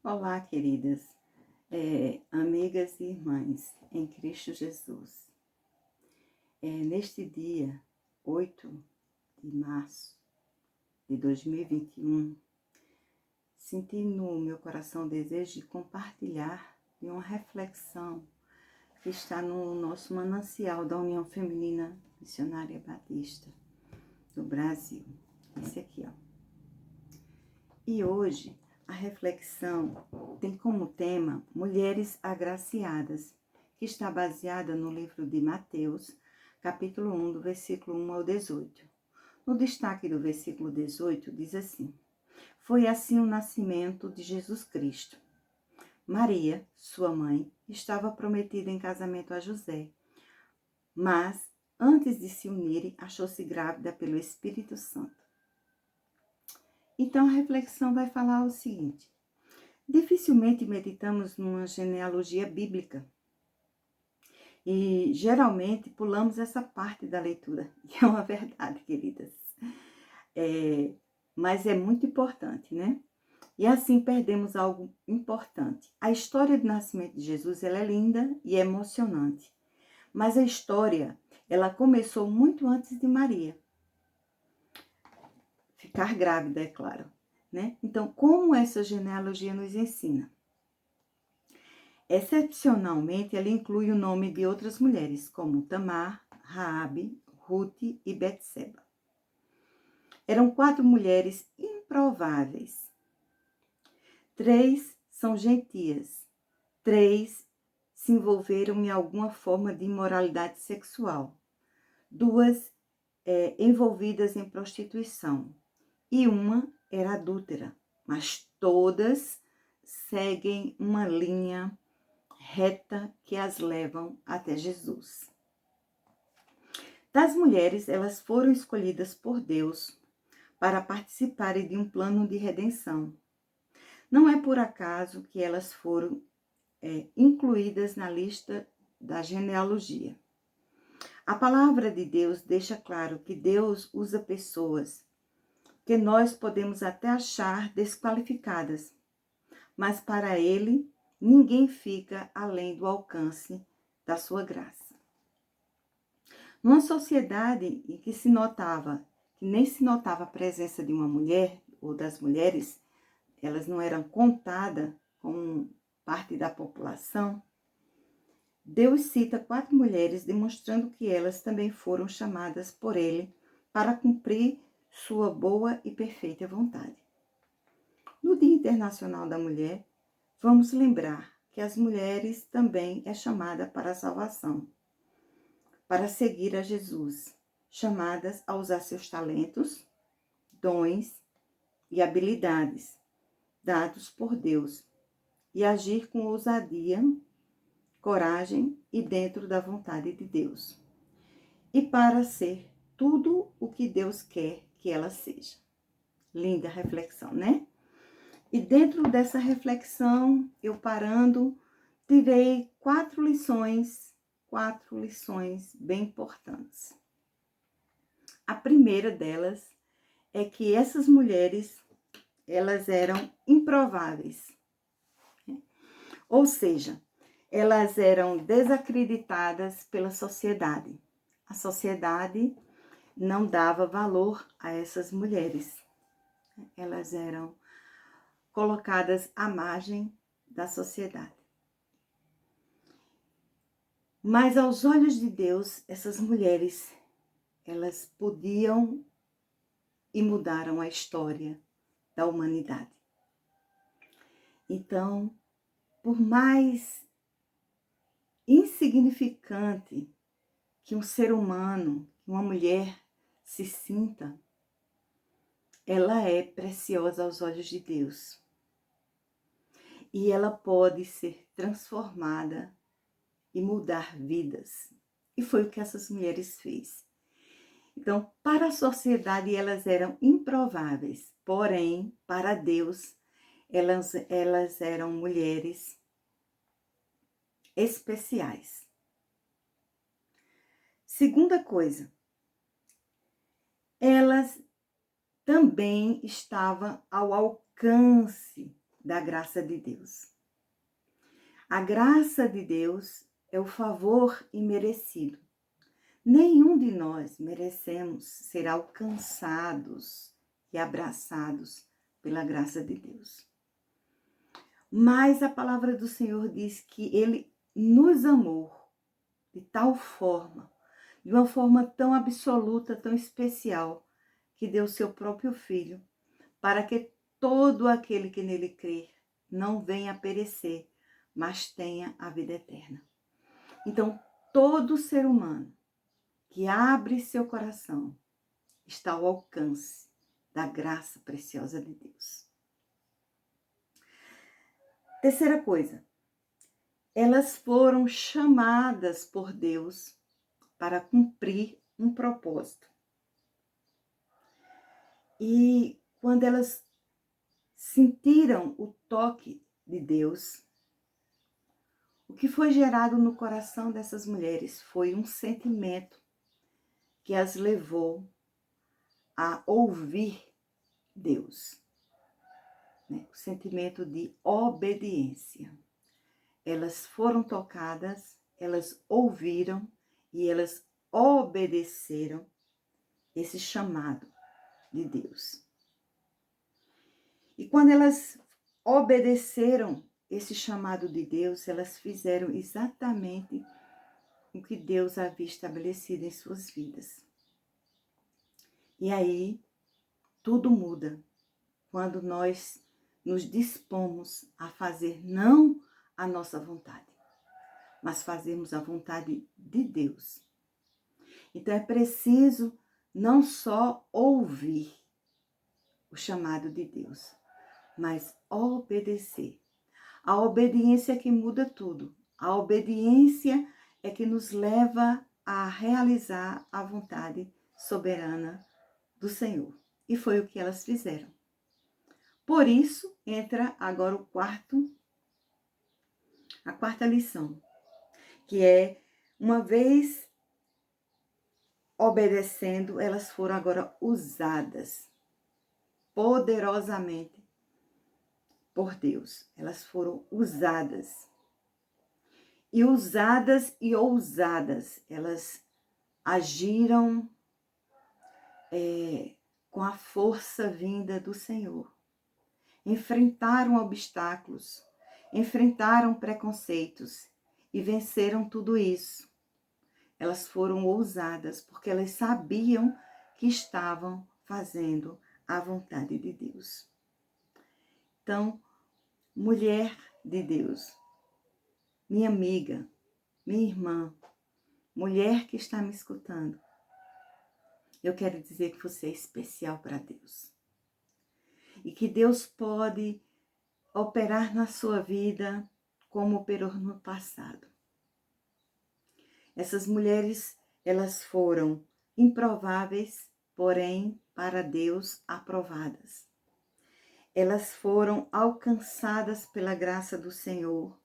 Olá, queridas, amigas e irmãs em Cristo Jesus. Neste dia 8 de março de 2021, senti no meu coração o desejo de compartilhar de uma reflexão que está no nosso manancial da União Feminina Missionária Batista do Brasil. Esse aqui, ó. E hoje a reflexão tem como tema Mulheres Agraciadas, que está baseada no livro de Mateus, capítulo 1, do versículo 1 ao 18. No destaque do versículo 18 diz assim: Foi assim o nascimento de Jesus Cristo. Maria, sua mãe, estava prometida em casamento a José, mas antes de se unirem, achou-se grávida pelo Espírito Santo. Então a reflexão vai falar o seguinte: dificilmente meditamos numa genealogia bíblica e geralmente pulamos essa parte da leitura, que é uma verdade, queridas. Mas é muito importante, né? E assim perdemos algo importante. A história do nascimento de Jesus, ela é linda e emocionante, mas a história, ela começou muito antes de Maria ficar grávida, é claro, né? Então, como essa genealogia nos ensina? Excepcionalmente, ela inclui o nome de outras mulheres, como Tamar, Raabe, Ruth e Betseba. Eram 4 mulheres improváveis. 3 são gentias. 3 se envolveram em alguma forma de imoralidade sexual. 2 envolvidas em prostituição. E uma era adúltera. Mas todas seguem uma linha reta que as levam até Jesus. Das mulheres, elas foram escolhidas por Deus para participarem de um plano de redenção. Não é por acaso que elas foram incluídas na lista da genealogia. A palavra de Deus deixa claro que Deus usa pessoas que nós podemos até achar desqualificadas, mas para Ele, ninguém fica além do alcance da sua graça. Numa sociedade em que nem se notava a presença de uma mulher ou das mulheres, elas não eram contadas como parte da população, Deus cita 4 mulheres, demonstrando que elas também foram chamadas por Ele para cumprir sua boa e perfeita vontade. No Dia Internacional da Mulher, vamos lembrar que as mulheres também é chamada para a salvação, para seguir a Jesus, chamadas a usar seus talentos, dons e habilidades dados por Deus e agir com ousadia, coragem e dentro da vontade de Deus. E para ser tudo o que Deus quer que ela seja. Linda reflexão, né? E dentro dessa reflexão, eu parando, tirei 4 lições bem importantes. A primeira delas é que essas mulheres, elas eram improváveis. Ou seja, elas eram desacreditadas pela sociedade. A sociedade não dava valor a essas mulheres. Elas eram colocadas à margem da sociedade. Mas aos olhos de Deus, essas mulheres, elas podiam e mudaram a história da humanidade. Então, por mais insignificante que um ser humano, que uma mulher se sinta, ela é preciosa aos olhos de Deus. E ela pode ser transformada e mudar vidas. E foi o que essas mulheres fez. Então, para a sociedade, elas eram improváveis. Porém, para Deus, elas eram mulheres especiais. Segunda coisa, elas também estavam ao alcance da graça de Deus. A graça de Deus é o favor imerecido. Nenhum de nós merecemos ser alcançados e abraçados pela graça de Deus. Mas a palavra do Senhor diz que Ele nos amou de tal forma, de uma forma tão absoluta, tão especial, que deu seu próprio Filho, para que todo aquele que nele crer não venha a perecer, mas tenha a vida eterna. Então, todo ser humano que abre seu coração está ao alcance da graça preciosa de Deus. Terceira coisa, elas foram chamadas por Deus para cumprir um propósito. E quando elas sentiram o toque de Deus, o que foi gerado no coração dessas mulheres foi um sentimento que as levou a ouvir Deus, né? O sentimento de obediência. Elas foram tocadas, elas ouviram e elas obedeceram esse chamado de Deus. E quando elas obedeceram esse chamado de Deus, elas fizeram exatamente o que Deus havia estabelecido em suas vidas. E aí, tudo muda quando nós nos dispomos a fazer não a nossa vontade, mas fazemos a vontade de Deus. Então é preciso não só ouvir o chamado de Deus, mas obedecer. A obediência é que muda tudo. A obediência é que nos leva a realizar a vontade soberana do Senhor. E foi o que elas fizeram. Por isso, entra agora a quarta lição, que é, uma vez obedecendo, elas foram agora usadas poderosamente por Deus. Elas foram usadas. E usadas e ousadas, elas agiram com a força vinda do Senhor. Enfrentaram obstáculos, enfrentaram preconceitos e venceram tudo isso. Elas foram ousadas porque elas sabiam que estavam fazendo a vontade de Deus. Então, mulher de Deus, minha amiga, minha irmã, mulher que está me escutando, eu quero dizer que você é especial para Deus. E que Deus pode operar na sua vida como operou no passado. Essas mulheres, elas foram improváveis, porém, para Deus, aprovadas. Elas foram alcançadas pela graça do Senhor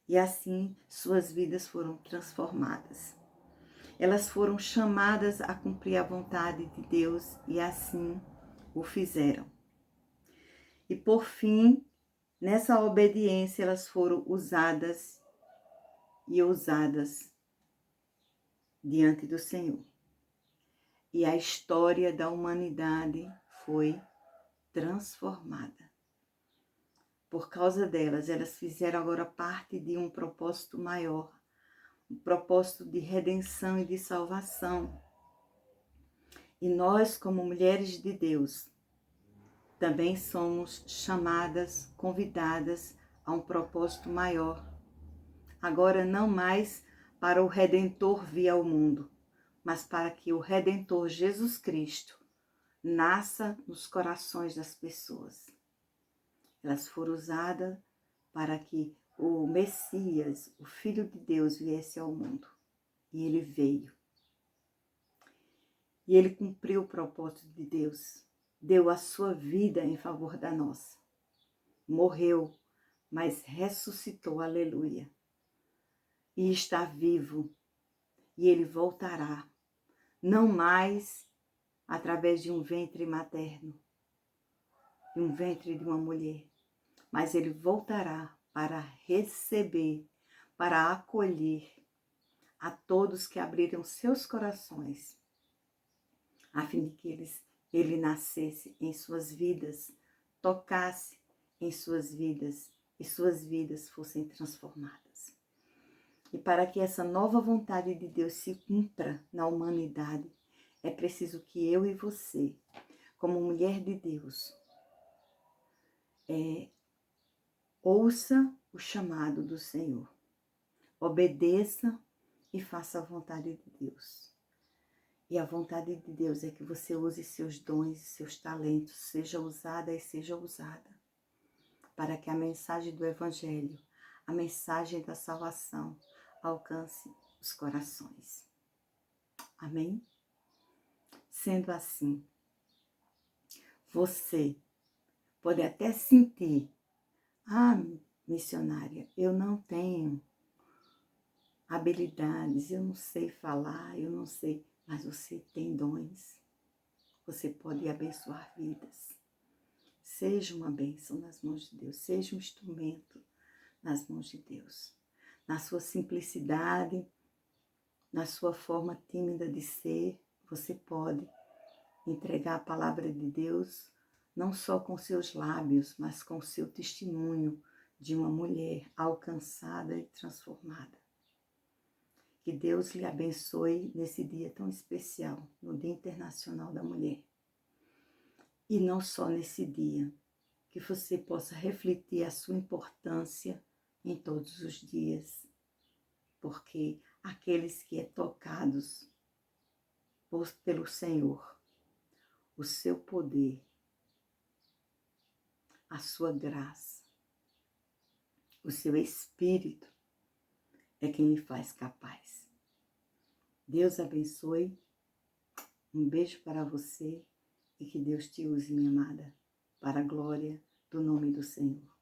e assim suas vidas foram transformadas. Elas foram chamadas a cumprir a vontade de Deus e assim o fizeram. E por fim, nessa obediência, elas foram usadas e ousadas diante do Senhor. E a história da humanidade foi transformada. Por causa delas, elas fizeram agora parte de um propósito maior, um propósito de redenção e de salvação. E nós, como mulheres de Deus, também somos chamadas, convidadas a um propósito maior. Agora não mais para o Redentor vir ao mundo, mas para que o Redentor Jesus Cristo nasça nos corações das pessoas. Elas foram usadas para que o Messias, o Filho de Deus, viesse ao mundo. E ele veio. E ele cumpriu o propósito de Deus. Deu a sua vida em favor da nossa. Morreu, mas ressuscitou, aleluia. E está vivo. E ele voltará. Não mais através de um ventre materno, de um ventre de uma mulher, mas ele voltará para receber, para acolher a todos que abriram seus corações, a fim de que ele nascesse em suas vidas, tocasse em suas vidas e suas vidas fossem transformadas. E para que essa nova vontade de Deus se cumpra na humanidade, é preciso que eu e você, como mulher de Deus, ouça o chamado do Senhor, obedeça e faça a vontade de Deus. E a vontade de Deus é que você use seus dons e seus talentos, seja usada e seja usada, para que a mensagem do Evangelho, a mensagem da salvação, alcance os corações. Amém? Sendo assim, você pode até sentir, missionária, eu não tenho habilidades, eu não sei falar, eu não sei, mas você tem dons, você pode abençoar vidas. Seja uma bênção nas mãos de Deus, seja um instrumento nas mãos de Deus. Na sua simplicidade, na sua forma tímida de ser, você pode entregar a palavra de Deus, não só com seus lábios, mas com o seu testemunho de uma mulher alcançada e transformada. Que Deus lhe abençoe nesse dia tão especial, no Dia Internacional da Mulher. E não só nesse dia, que você possa refletir a sua importância em todos os dias, porque aqueles que é tocados pelo Senhor, o seu poder, a sua graça, o seu Espírito é quem lhe faz capaz. Deus abençoe, um beijo para você e que Deus te use, minha amada, para a glória do nome do Senhor.